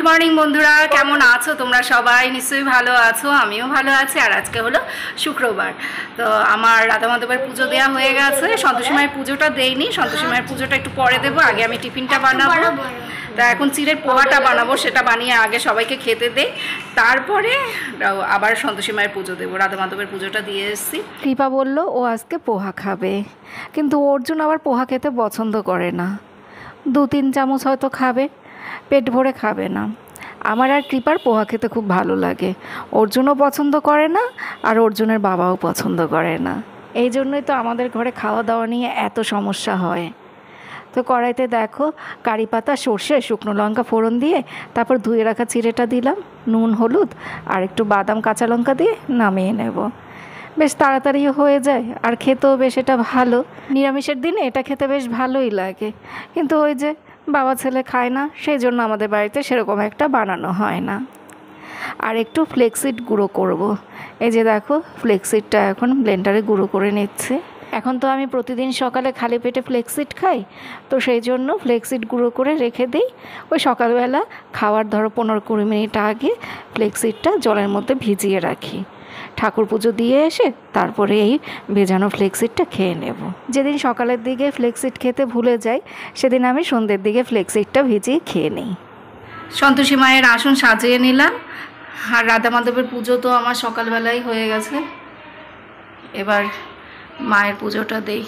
Morning বন্ধুরা, কেমন আছো তোমরা? সবাই নিশ্চয়ই ভালো আছো, আমিও ভালো আছি। আর আজকে হলো শুক্রবার, তো আমার রাধা মাধবের পুজো দেওয়া হয়ে গেছে। সন্তোষী মায়ের পুজোটা দেইনি, সন্তোষী মায়ের পুজোটা একটু পরে দেবো। আগে আমি টিফিনটা বানাবো, তা এখন চিড়ের পোহাটা বানাবো, সেটা বানিয়ে আগে সবাইকে খেতে দেই, তারপরে আবার সন্তোষী মায়ের পুজো দেবো। রাধা মাধবের পুজোটা দিয়ে এসেছি। কৃপা বলল ও আজকে পোহা খাবে, কিন্তু অর্জুন আবার পোহা খেতে পছন্দ করে না। 2-3 চামচ হয়তো খাবে, পেট ভরে খাবে না। আমার আর কৃপার পোহা খেতে খুব ভালো লাগে, অর্জুনও পছন্দ করে না, আর অর্জুনের বাবাও পছন্দ করে না। এই জন্যই তো আমাদের ঘরে খাওয়া দাওয়া নিয়ে এত সমস্যা হয়। তো কড়াইতে দেখো কারি পাতা, সর্ষে, শুকনো লঙ্কা ফোড়ন দিয়ে তারপর ধুয়ে রাখা চিড়েটা দিলাম, নুন, হলুদ আর একটু বাদাম, কাঁচা লঙ্কা দিয়ে নামিয়ে নেব। বেশ তাড়াতাড়িও হয়ে যায়, আর খেতেও বেশ এটা ভালো। নিরামিষের দিনে এটা খেতে বেশ ভালোই লাগে, কিন্তু ওই যে বাবা ছেলে খায় না, সেই জন্য আমাদের বাড়িতে সেরকম একটা বানানো হয় না। আর একটু ফ্লেক্সিড গুঁড়ো করব। এই যে দেখো ফ্লেক্সিডটা এখন ব্লেন্ডারে গুঁড়ো করে নিচ্ছে। এখন তো আমি প্রতিদিন সকালে খালি পেটে ফ্লেক্সিড খাই, তো সেই জন্য ফ্লেক্সিড গুঁড়ো করে রেখে দিই। ওই সকালবেলা খাওয়ার ধরো 15-20 মিনিট আগে ফ্লেক্সিডটা জলের মধ্যে ভিজিয়ে রাখি। ঠাকুর পুজো দিয়ে এসে তারপরে এই ভেজানো ফ্লেক্সিডটা খেয়ে নেব। যেদিন সকালের দিকে ফ্লেক্সিড খেতে ভুলে যাই, সেদিন আমি সন্ধ্যের দিকে ফ্লেক্সিডটা ভিজিয়ে খেয়ে নিই। সন্তোষী মায়ের আসন সাজিয়ে নিলাম, আর রাধা মাধবের পুজো তো আমার সকালবেলাই হয়ে গেছে। এবার মায়ের পুজোটা দেই।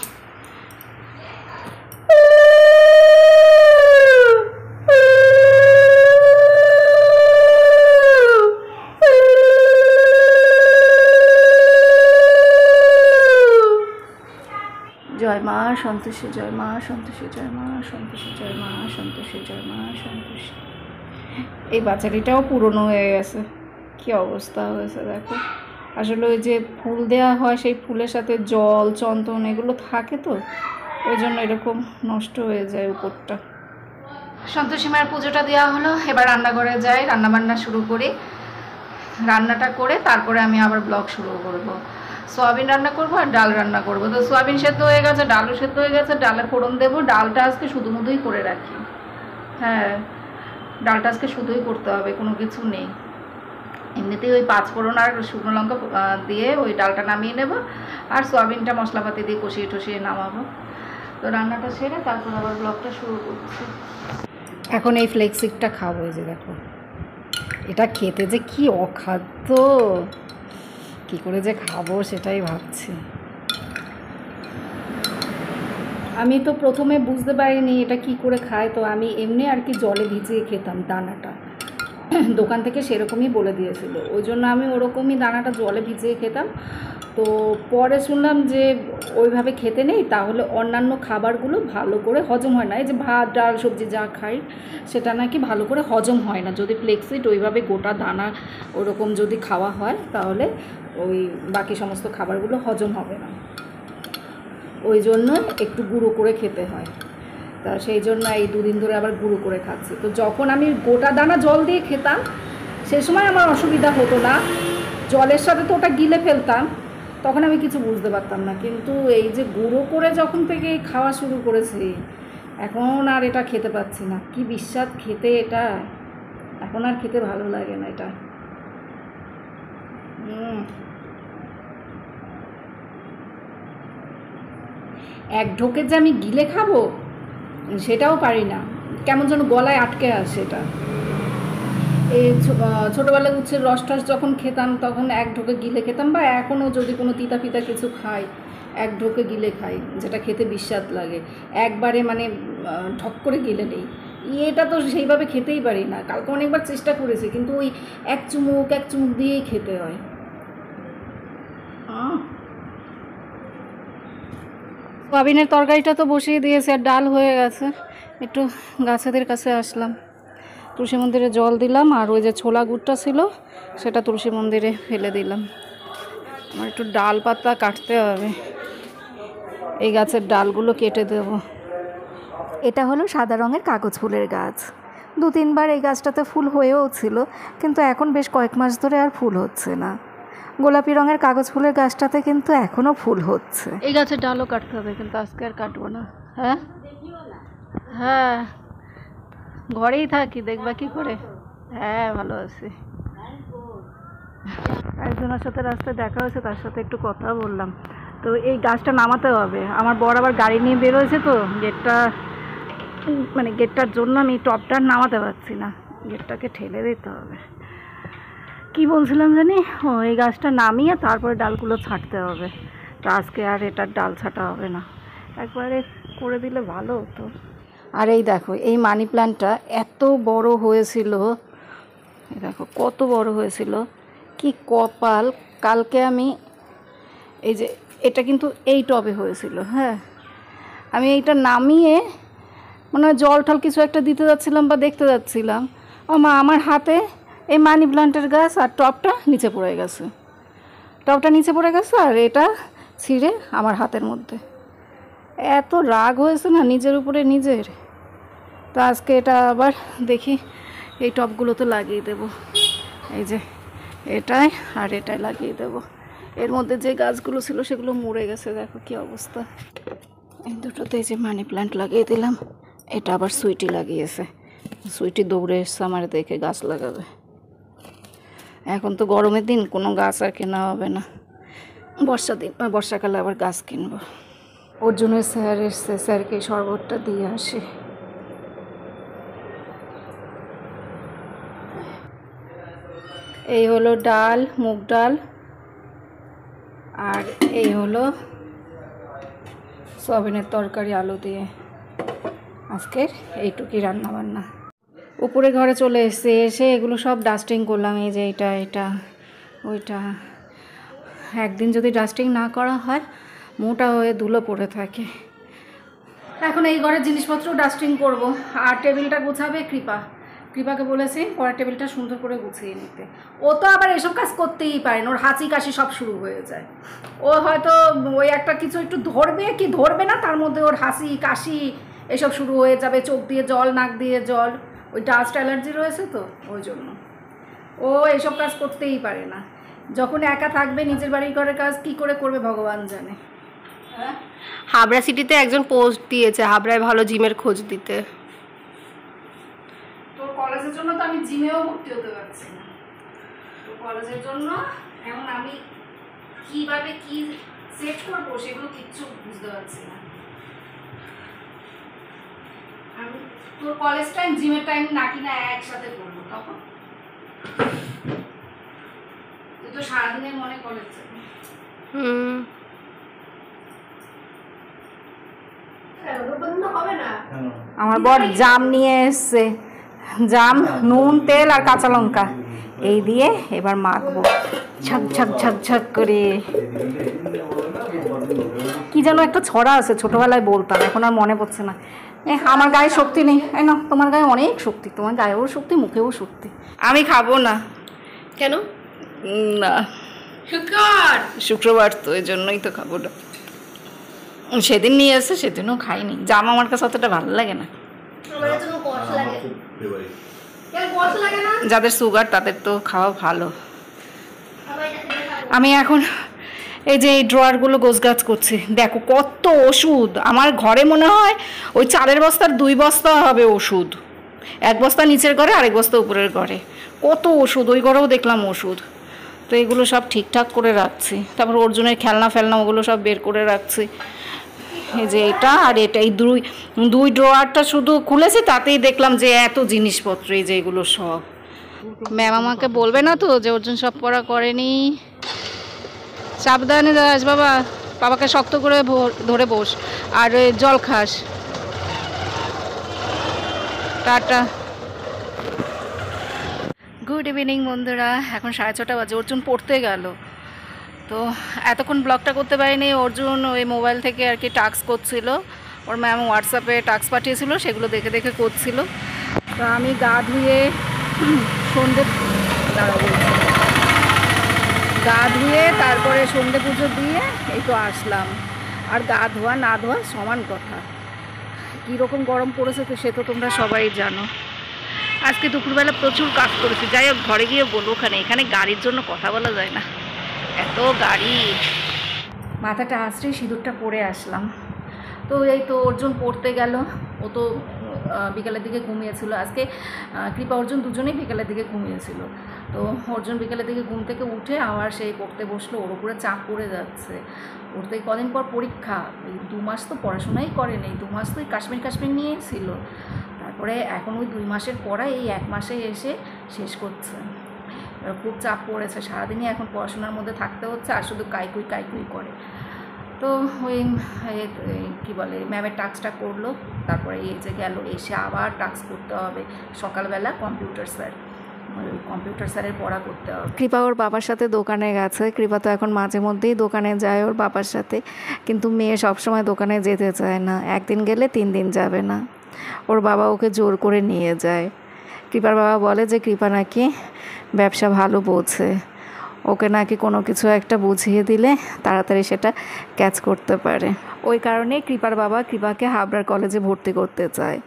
জয় মা সন্তোষী, জয় মা সন্তোষী, জয় মা সন্তোষী, জয় মা সন্তোষী, জয় মা সন্তোষী। এই বাচ্চাটিটাও পুরনো হয়ে গেছে, কি অবস্থা হয়েছে দেখো। আসলে ওই যে ফুল দেওয়া হয়, সেই ফুলের সাথে জল, চন্দন এগুলো থাকে, তো ওই জন্য এরকম নষ্ট হয়ে যায় উপরটা। সন্তোষী মায়ের পুজোটা দেওয়া হলো, এবার রান্নাঘরে যাই, রান্নাবান্না শুরু করি। রান্নাটা করে তারপরে আমি আবার ব্লগ শুরু করব। সোয়াবিন রান্না করব আর ডাল রান্না করব। তো সোয়াবিন সেদ্ধ হয়ে গেছে, ডালও সেদ্ধ হয়ে গেছে, ডালে ফোড়ন দেবো। ডালটা আজকে শুধু মুধুই করে রাখি, হ্যাঁ ডালটা আজকে শুধুই করতে হবে, কোনো কিছু নেই। এমনিতেই ওই 5 ফোড়ন আর শুকনো লঙ্কা দিয়ে ওই ডালটা নামিয়ে নেব, আর সোয়াবিনটা মশলাপাতি দিয়ে কষিয়ে টষিয়ে নামাবো। তো রান্নাটা সেরে তারপর আবার ব্লগটা শুরু করছি। এখন এই ফ্লেক্সিডটা খাবো। এই যে দেখো, এটা খেতে যে কি অখাদ্য, কী করে যে খাবো সেটাই ভাবছি। আমি তো প্রথমে বুঝতে পারিনি এটা কি করে খায়, তো আমি এমনি আর কি জলে ভিজিয়ে খেতাম দানাটা, দোকান থেকে সেরকমই বলে দিয়েছিল, ওই জন্য আমি ওরকমই দানাটা জলে ভিজিয়ে খেতাম। তো পরে শুনলাম যে ওইভাবে খেতে নেই, তাহলে অন্যান্য খাবারগুলো ভালো করে হজম হয় না। এই যে ভাত, ডাল, সবজি যা খাই সেটা নাকি ভালো করে হজম হয় না যদি ফ্লেক্সিড ওইভাবে গোটা দানা ওরকম যদি খাওয়া হয়, তাহলে ওই বাকি সমস্ত খাবারগুলো হজম হবে না। ওই জন্য একটু গুঁড়ো করে খেতে হয়। তা সেই জন্য এই 2 দিন ধরে আবার গুঁড়ো করে খাচ্ছি। তো যখন আমি গোটা দানা জল দিয়ে খেতাম সে সময় আমার অসুবিধা হতো না, জলের সাথে তো ওটা গিলে ফেলতাম, তখন আমি কিছু বুঝতে পারতাম না। কিন্তু এই যে গুঁড়ো করে যখন থেকে খাওয়া শুরু করেছি, এখন আর এটা খেতে পাচ্ছি না। কি বিস্বাদ খেতে এটা, এখন আর খেতে ভালো লাগে না এটা। এক ঢোকে যে আমি গিলে খাবো সেটাও পারি না, কেমন যেন গলায় আটকে আসে এটা। এই ছোটোবেলায় উচ্ছের রস টস যখন খেতাম তখন এক ঢোকে গিলে খেতাম, বা এখনও যদি কোনো তিতা ফিতা কিছু খাই এক ঢোকে গিলে খাই, যেটা খেতে বিস্বাদ লাগে। একবারে মানে ঢক করে গিলে নেই, এটা তো সেইভাবে খেতেই পারি না। কালকে অনেকবার চেষ্টা করেছি, কিন্তু ওই এক চুমুক দিয়েই খেতে হয়। সোয়াবিনের তরকারিটা তো বসিয়ে দিয়েছে, আর ডাল হয়ে গেছে। একটু গাছেদের কাছে আসলাম, তুলসী মন্দিরে জল দিলাম, আর ওই যে ছোলা গুড়টা ছিল সেটা তুলসী মন্দিরে ফেলে দিলাম। আমার একটু ডাল পাতা কাটতে হবে, এই গাছের ডালগুলো কেটে দেব। এটা হলো সাদা রঙের কাগজ ফুলের গাছ। 2-3 বার এই গাছটাতে ফুল হয়েও ছিল, কিন্তু এখন বেশ কয়েক মাস ধরে আর ফুল হচ্ছে না। গোলাপি রঙের কাগজ ফুলের গাছটাতে কিন্তু এখনও ফুল হচ্ছে। এই গাছের ডালও কাটতে হবে, কিন্তু আজকে আর কাটবো না। হ্যাঁ হ্যাঁ, ঘরেই থাকি, দেখবা কি করে। হ্যাঁ ভালো আছি। একজনের সাথে রাস্তায় দেখা হয়েছে, তার সাথে একটু কথা বললাম। তো এই গাছটা নামাতে হবে। আমার বর আবার গাড়ি নিয়ে বেরোয়েছে, তো গেটটা মানে গেটটার জন্য আমি টপটা নামাতে পারছি না, গেটটাকে ঠেলে দিতে হবে। কি বলছিলাম জানি, ও এই গাছটা নামিয়ে তারপরে ডালগুলো ছাঁটতে হবে। তো আজকে আর এটার ডাল ছাঁটা হবে না, একবারে করে দিলে ভালো হতো। আর এই দেখো, এই মানি প্ল্যান্টটা এত বড় হয়েছিল, দেখো কত বড় হয়েছিল, কি কপাল। কালকে আমি এই যে এটা কিন্তু এই টবে হয়েছিল, হ্যাঁ, আমি এইটা নামিয়ে মানে জল টল কিছু একটা দিতে যাচ্ছিলাম বা দেখতে যাচ্ছিলাম, আমার হাতে এই মানি প্ল্যান্টের গাছ আর টবটা নিচে পড়ে গেছে। টবটা নিচে পড়ে গেছে আর এটা ছিঁড়ে আমার হাতের মধ্যে। এত রাগ হয়েছে না নিজের উপরে নিজের। তো আজকে এটা আবার দেখি এই টবগুলোতে লাগিয়ে দেব। এই যে এটাই আর এটাই লাগিয়ে দেব। এর মধ্যে যে গাছগুলো ছিল সেগুলো মরে গেছে, দেখো কি অবস্থা। এই দুটোতে যে মানি প্ল্যান্ট লাগিয়ে দিলাম। এটা আবার সুইটি লাগিয়েছে, সুইটি দৌড়ে এসছে আমার দেখে গাছ লাগাবে। এখন তো গরমের দিন, কোনো গাছ আর কেনা হবে না, বর্ষাকালে আবার গাছ কিনবো। ওর জন্য স্যার এসছে, স্যারকে শরবতটা দিয়ে আসি। এই হলো ডাল, মুগ ডাল, আর এই হলো সয়াবিনের তরকারি আলু দিয়ে। আজকের এইটুকুই রান্না বান্না। উপরে ঘরে চলে এসে এগুলো সব ডাস্টিং করলাম। এই যে এটা ওইটা। একদিন যদি ডাস্টিং না করা হয় মোটা হয়ে ধুলো পড়ে থাকে। এখন এই ঘরের জিনিসপত্র ডাস্টিং করব। আর টেবিলটা গুছাবে কৃপাকে বলেছি পরের টেবিলটা সুন্দর করে গুছিয়ে নিতে। ও তো আবার এসব কাজ করতেই পারে না, ওর হাঁচি কাশি সব শুরু হয়ে যায়। ও হয়তো ওই একটা কিছু একটু ধরবে কি ধরবে না, তার মধ্যে ওর হাঁচি কাশি এসব শুরু হয়ে যাবে, চোখ দিয়ে জল, নাক দিয়ে জল। ওই ডাস্ট অ্যালার্জি রয়েছে তো ওই জন্য ও এসব কাজ করতেই পারে না। যখন একা থাকবে নিজের বাড়ির ঘরের কাজ কি করে করবে ভগবান জানে। হাবড়া সিটিতে একজন পোস্ট দিয়েছে হাবড়ায় ভালো জিমের খোঁজ দিতে। তোর কলেজের জন্য তো আমি জিমেও ভর্তি হতে পারছি না। তোর কলেজের জন্য এখন আমি কিভাবে কি সেট করবো সেগুলো কিচ্ছু বুঝতে পারছি না। আমি তোর কলেজ টাইম জিমের টাইম নাকি না একসাথে করবো, তখন তুই তো সারাদিনের মনে কলেজ যাবি। আমার বর জাম নিয়ে এসছে, জাম, নুন, তেল আর কাঁচা লঙ্কা এই দিয়ে এবার মাখবো ঝক ঝক ঝক ঝক করে। কি যেন একটা ছড়া আছে, ছোটবেলায় বলতাম, এখন আর মনে পড়ছে না। আমার গায়ে শক্তি নেই। না, তোমার গায়ে অনেক শক্তি, তোমার গায়েও শক্তি, মুখেও শক্তি। আমি খাবো না। কেন? না, শুক্রবার তো, এই জন্যই তো খাবো না। সেদিন নিয়ে এসে সেদিনও খাইনি। জাম আমার কাছে অতটা ভালো লাগে না। যাদের সুগার তাদের তো খাওয়া ভালো। আমি এখন এই যে এই ড্রয়ারগুলো গোছগাছ করছি। দেখো কত ওষুধ আমার ঘরে, মনে হয় ওই চালের বস্তার 2 বস্তা হবে ওষুধ। 1 বস্তা নিচের ঘরে, আরেক বস্তা উপরের ঘরে। কত ওষুধ, ওই ঘরেও দেখলাম ওষুধ। তো এগুলো সব ঠিকঠাক করে রাখছি। তারপর অর্জুনের খেলনা ফেলনা ওগুলো সব বের করে রাখছি। এই যে এটা আর এটা, এই দুই ড্রয়ারটা শুধু খুলেছি, তাতেই দেখলাম যে এত জিনিসপত্র। এই যে এগুলো সব। ম্যাম আমাকে বলবে না তো যে অর্জুন সব পড়া করেনি? সাবধানে যাস বাবা, বাবাকে শক্ত করে ধরে বস, আর জল খাস। টাটা। গুড ইভিনিং বন্ধুরা। এখন 6:30 বাজে। অর্জুন পড়তে গেল, তো এতক্ষণ ব্লগটা করতে পারিনি। অর্জুন ওই মোবাইল থেকে আর কি টাস্ক করছিল, ওর ম্যাম হোয়াটসঅ্যাপে টাস্ক পাঠিয়েছিল, সেগুলো দেখে দেখে করছিল। তো আমি গা ধুয়ে তারপরে সন্ধে পুজো দিয়ে এই তো আসলাম। আর গা ধোয়া না ধোয়া সমান কথা। কীরকম গরম পড়েছে তো সে তো তোমরা সবাই জানো। আজকে দুপুরবেলা প্রচুর কাজ করেছি। যাই হোক, ঘরে গিয়ে বলবো। এখানে গাড়ির জন্য কথা বলা যায় না, এত গাড়ি। মাথাটা আঁচড়ে সিঁদুরটা পরে আসলাম। তো এই তো অর্জুন পড়তে গেল। ও তো বিকেলের দিকে ঘুমিয়েছিল। আজকে কৃপা অর্জুন দুজনেই বিকেলের দিকে ঘুমিয়েছিল। তো অর্জুন বিকেলের দিকে ঘুম থেকে উঠে আবার সেই পড়তে বসলো, ওর উপরে চাপ পড়ে যাচ্ছে। ওর তো কদিন পর পরীক্ষা, এই 2 মাস তো পড়াশোনাই করেনি, 2 মাস তো কাশ্মীর নিয়েই ছিল। তারপরে এখন ওই 2 মাসের পড়া এই 1 মাসে এসে শেষ করছে। খুব চাপ পড়েছে, সারাদিনই এখন পড়াশোনার মধ্যে থাকতে হচ্ছে, আর শুধু কাইকুই করে। তো ওই কী বলে ম্যামের টাস্কটা করলো, তারপরে এই যে গেল, এসে আবার টাস্ক করতে হবে সকালবেলা কম্পিউটার স্যারের পড়া করতে হবে। কৃপা ওর বাবার সাথে দোকানে গেছে। কৃপা তো এখন মাঝে মধ্যেই দোকানে যায় ওর বাবার সাথে, কিন্তু মেয়ে সবসময় দোকানে যেতে চায় না। একদিন গেলে 3 দিন যাবে না, ওর বাবা ওকে জোর করে নিয়ে যায়। কৃপার বাবা বলে যে কৃপা নাকি ব্যবসা ভালো বোঝে, ওকে নাকি কোনো কিছু একটা বুঝিয়ে দিলে তাড়াতাড়ি সেটা ক্যাচ করতে পারে। ওই কারণেই কৃপার বাবা কৃপাকে হাবড়ার কলেজে ভর্তি করতে চায়।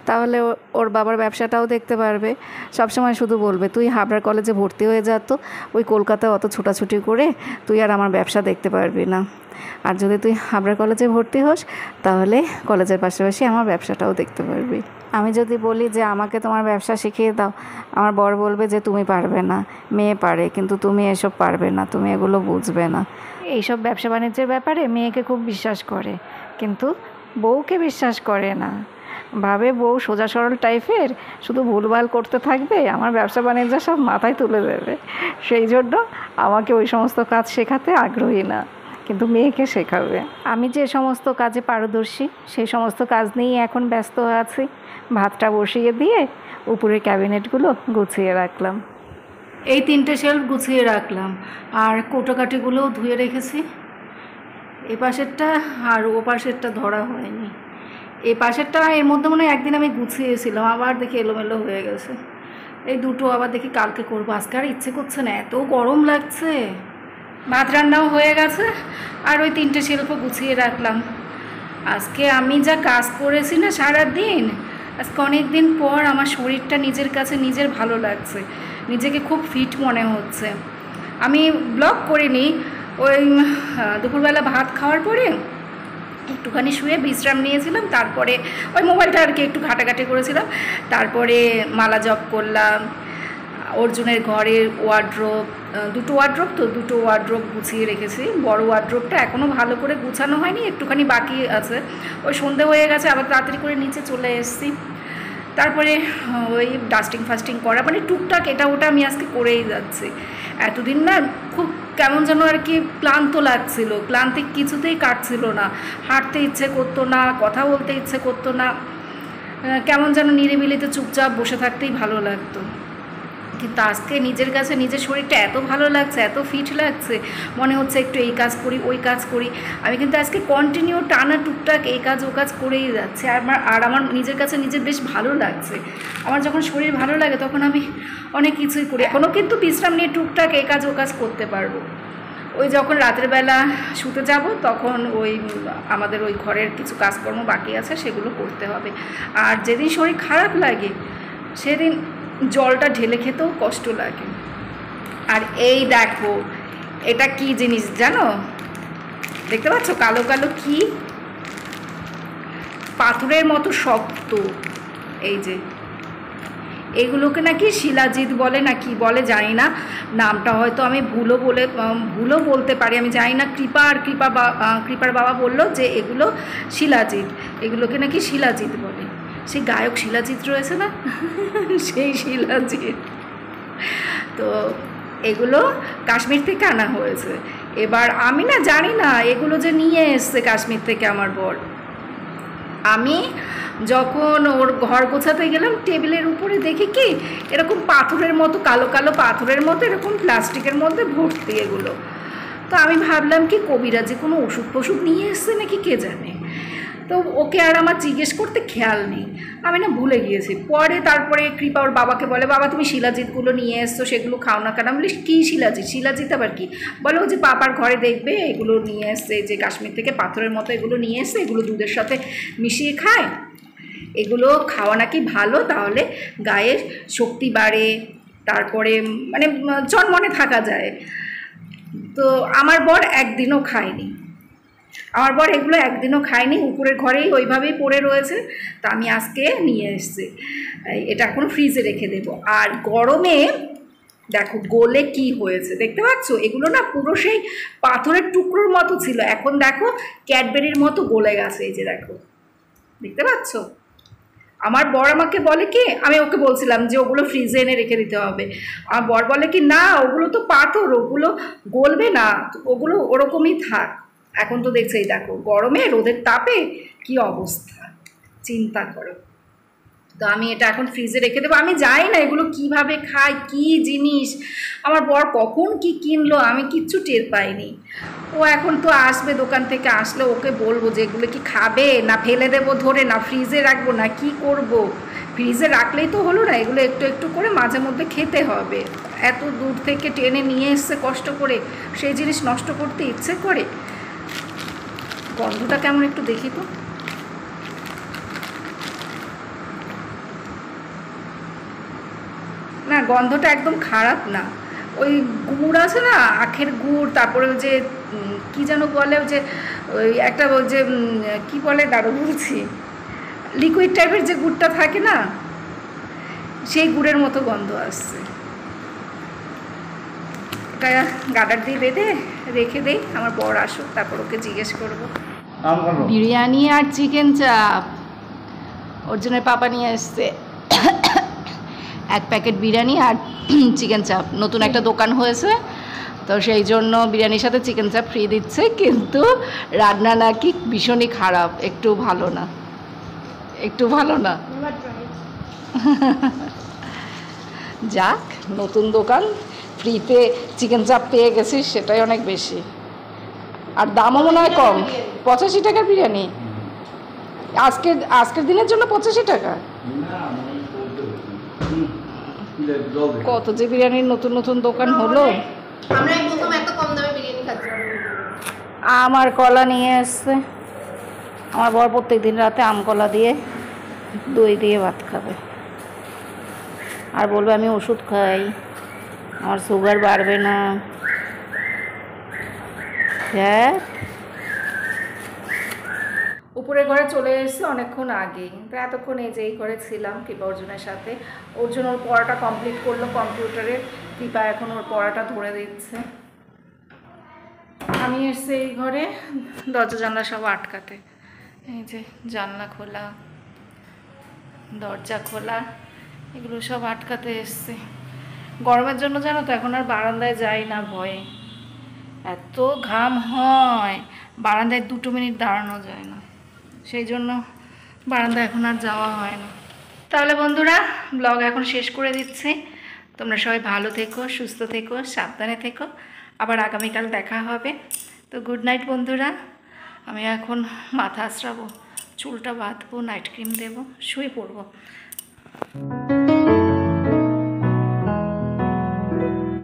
তাহলে ওর বাবার ব্যবসাটাও দেখতে পারবে। সবসময় শুধু বলবে, তুই হাবড়ার কলেজে ভর্তি হয়ে যা, তো ওই কলকাতায় অত ছোটাছুটি করে তুই আর আমার ব্যবসা দেখতে পারবি না। আর যদি তুই হাবড়ার কলেজে ভর্তি হোস, তাহলে কলেজের পাশাপাশি আমার ব্যবসাটাও দেখতে পারবি। আমি যদি বলি যে আমাকে তোমার ব্যবসা শিখিয়ে দাও, আমার বর বলবে যে তুমি পারবে না, মেয়ে পারে, কিন্তু তুমি এসব পারবে না, তুমি এগুলো বুঝবে না। এইসব ব্যবসা বাণিজ্যের ব্যাপারে মেয়েকে খুব বিশ্বাস করে, কিন্তু বউকে বিশ্বাস করে না। ভাবে বউ সোজা সরল টাইপের, শুধু ভুলভাল করতে থাকবে, আমার ব্যবসা বাণিজ্য সব মাথায় তুলে দেবে। সেই জন্য আমাকে ওই সমস্ত কাজ শেখাতে আগ্রহী না, কিন্তু মেয়েকে শেখাবে। আমি যে সমস্ত কাজে পারদর্শী সেই সমস্ত কাজ নিয়েই এখন ব্যস্ত আছি। ভাতটা বসিয়ে দিয়ে উপরের ক্যাবিনেটগুলো গুছিয়ে রাখলাম। এই 3টে শেলফ গুছিয়ে রাখলাম, আর কোটোকাটিগুলোও ধুয়ে রেখেছি। এ পাশেরটা আর ও পাশেরটা ধরা হয়নি। এই পাশেরটা এর মধ্যে মনে হয় একদিন আমি গুছিয়েছিলাম, আবার দেখি এলোমেলো হয়ে গেছে। এই দুটো আবার দেখি কালকে করবো, আজকে আর ইচ্ছে করছে না, এত গরম লাগছে। ভাত রান্নাও হয়ে গেছে, আর ওই 3টে শেলফও গুছিয়ে রাখলাম। আজকে আমি যা কাজ করেছি না সারাদিন, আজকে অনেক দিন পর আমার শরীরটা নিজের কাছে নিজের ভালো লাগছে, নিজেকে খুব ফিট মনে হচ্ছে। আমি ব্লগ করিনি, ওই দুপুরবেলা ভাত খাওয়ার পরে একটুখানি শুয়ে বিশ্রাম নিয়েছিলাম, তারপরে ওই মোবাইলটা আর কি একটু ঘাটাঘাটি করেছিলাম। তারপরে মালা জপ করলাম, অর্জুনের ঘরের ওয়ার্ড্রোব, দুটো ওয়ার্ড্রোব গুছিয়ে রেখেছি। বড় ওয়ার্ড্রোবটা এখনও ভালো করে গুছানো হয়নি, একটুখানি বাকি আছে। ওই সন্ধে হয়ে গেছে, আবার তাড়াতাড়ি করে নিচে চলে এসেছি। তারপরে ওই ডাস্টিং করা, মানে টুকটাক এটা ওটা আমি আজকে করেই যাচ্ছি। এতদিন না খুব কেমন যেন আর কি ক্লান্ত লাগছিল, ক্লান্তি কিছুতেই কাটছিল না। হাঁটতে ইচ্ছে করতো না, কথা বলতে ইচ্ছে করতো না, কেমন যেন নিরিবিলিতে চুপচাপ বসে থাকতেই ভালো লাগতো। কিন্তু আজকে নিজের কাছে নিজের শরীরটা এত ভালো লাগছে, এত ফিট লাগছে, মনে হচ্ছে একটু এই কাজ করি ওই কাজ করি। আমি কিন্তু আজকে কন্টিনিউ টানা টুকটাক এই কাজ ও কাজ করেই যাচ্ছে। আর আমার নিজের কাছে নিজের বেশ ভালো লাগছে। আমার যখন শরীর ভালো লাগে তখন আমি অনেক কিছুই করি। এখনও কিন্তু বিশ্রাম নিয়ে টুকটাক এই কাজ ও কাজ করতে পারবো। ওই যখন রাতের বেলা শুতে যাব তখন ওই আমাদের ওই ঘরের কিছু কাজকর্ম বাকি আছে, সেগুলো করতে হবে। আর যেদিন শরীর খারাপ লাগে সেদিন জলটা ঢেলে খেতেও কষ্ট লাগে। আর এই দেখো, এটা কি জিনিস জানো? দেখতে পাচ্ছ কালো কালো কি, পাথরের মতো শক্ত। এই যে এগুলোকে নাকি শিলাজিৎ বলে না কি বলে জানি না, নামটা হয়তো আমি ভুলও বলতে পারি, আমি জানি না। কৃপার বাবা বললো যে এগুলো শিলাজিৎ, এগুলোকে নাকি শিলাজিৎ বলে। সেই গায়ক শিলাজিৎ রয়েছে না, সেই শিলাজিৎ। তো এগুলো কাশ্মীর থেকে আনা হয়েছে। এবার আমি না জানি না এগুলো যে নিয়ে এসছে কাশ্মীর থেকে আমার বর। আমি যখন ওর ঘর গোছাতে গেলাম, টেবিলের উপরে দেখি কি এরকম পাথরের মতো, কালো কালো পাথরের মতো, এরকম প্লাস্টিকের মধ্যে ভর্তি এগুলো। তো আমি ভাবলাম কি কবিরাজি কোনো ওষুধ নিয়ে এসছে নাকি কে জানে। তো ওকে আর আমার জিজ্ঞেস করতে খেয়াল নেই, আমি না ভুলে গিয়েছি। তারপরে কৃপা ওর বাবাকে বলে, বাবা তুমি শিলাজিৎগুলো নিয়ে এসছো, সেগুলো খাও না কেন? আমি বলি কী শিলাজিৎ আবার কি? বলো যে পাপার ঘরে দেখবে এগুলো নিয়ে এসছে, যে কাশ্মীর থেকে পাথরের মতো এগুলো নিয়ে এসছে, এগুলো দুধের সাথে মিশিয়ে খায়, এগুলো খাওয়া নাকি ভালো, তাহলে গায়ে শক্তি বাড়ে, তারপরে মানে চনমনে থাকা যায়। তো আমার বর একদিনও খায়নি। আমার বর এগুলো একদিনও খায়নি, উপরের ঘরেই ওইভাবেই পড়ে রয়েছে। তা আমি আজকে নিয়ে এসেছি, এটা এখন ফ্রিজে রেখে দেবো। আর গরমে দেখো গলে কি হয়েছে দেখতে পাচ্ছ, এগুলো না পুরো সেই পাথরের টুকরোর মতো ছিল, এখন দেখো ক্যাডবেরির মতো গলে গেছে। এই যে দেখো, দেখতে পাচ্ছ। আমার বর আমাকে বলে কি, আমি ওকে বলছিলাম যে ওগুলো ফ্রিজে এনে রেখে দিতে হবে, আমার বর বলে কি না ওগুলো তো পাথর, ওগুলো গলবে না, ওগুলো ওরকমই থাক। এখন তো দেখছো এই দেখো গরমে রোদের তাপে কি অবস্থা, চিন্তা করো। তো আমি এটা এখন ফ্রিজে রেখে দেবো। আমি জানি না এগুলো কিভাবে খায়, কি জিনিস, আমার বর কখন কি কিনলো আমি কিচ্ছু টের পাইনি। ও এখন তো আসবে দোকান থেকে, আসলে ওকে বলবো যে এগুলো কি খাবে না ফেলে দেবো ধরে, না ফ্রিজে রাখবো, না কি করব। ফ্রিজে রাখলেই তো হলো না, এগুলো একটু একটু করে মাঝে মধ্যে খেতে হবে। এত দূর থেকে টেনে নিয়ে এসছে কষ্ট করে, সেই জিনিস নষ্ট করতে ইচ্ছে করে। গন্ধটা কেমন একটু দেখি তো। না গন্ধটা একদম খারাপ না, ওই গুড় আছে না, আখের গুড়, তারপরে ওই যে কী যেন বলে, ওই যে ওই একটা ওই যে কী বলে দাঁড়ো বলছি, লিকুইড টাইপের যে গুড়টা থাকে না, সেই গুড়ের মতো গন্ধ আসছে। ওটা গাডার দিয়ে বেঁধে রেখে দেই, আমার বর আসুক তারপর ওকে জিজ্ঞেস করবো। বিরিয়ানি আর চিকেন চাপ ওর জন্য পাপা নিয়ে এসছে, 1 প্যাকেট বিরিয়ানি আর চিকেন চাপ। নতুন একটা দোকান হয়েছে তো সেই জন্য বিরিয়ানির সাথে চিকেন চাপ ফ্রি দিচ্ছে, কিন্তু রান্না নাকি ভীষণই খারাপ, একটু ভালো না, একটু ভালো না। যাক, নতুন দোকান, ফ্রিতে চিকেন চাপ পেয়ে গেছিস, সেটাই অনেক বেশি। আর দামও মনে হয় কম, 85 টাকার বিরিয়ানি আজকের দিনের জন্য 85 টাকা। কত যে বিরিয়ানির নতুন নতুন দোকান হলো। আমার কলা নিয়ে এসছে, আমার বর প্রত্যেক দিন রাতে আম কলা দিয়ে দই দিয়ে ভাত খাবে, আর বলবে আমি ওষুধ খাই, আমার সুগার বাড়বে না। হ্যাঁ, উপরের ঘরে চলে এসেছি অনেকক্ষণ আগে, তো এতক্ষণ এই যে এই ঘরে ছিলাম কৃপা অর্জুনের সাথে। অর্জুন ওর পড়াটা কমপ্লিট করলো কম্পিউটারে, কৃপা এখন ওর পড়াটা ধরে দিচ্ছে। আমি এসছি এই ঘরে দরজা জানলা সব আটকাতে, এই যে জানলা খোলা, দরজা খোলা, এগুলো সব আটকাতে এসছে। গরমের জন্য জানো তো এখন আর বারান্দায় যাই না ভয়ে, এত ঘাম হয়, বারান্দায় 2 মিনিট দাঁড়ানো যায় না, সেই জন্য বারান্দায় এখন আর যাওয়া হয় না। তাহলে বন্ধুরা ব্লগ এখন শেষ করে দিচ্ছি। তোমরা সবাই ভালো থেকো, সুস্থ থেকো, সাবধানে থেকো, আবার আগামীকাল দেখা হবে। তো গুড নাইট বন্ধুরা। আমি এখন মাথা আঁচড়াবো, চুলটা বাঁধবো, নাইট ক্রিম দেবো, শুয়ে পড়বো।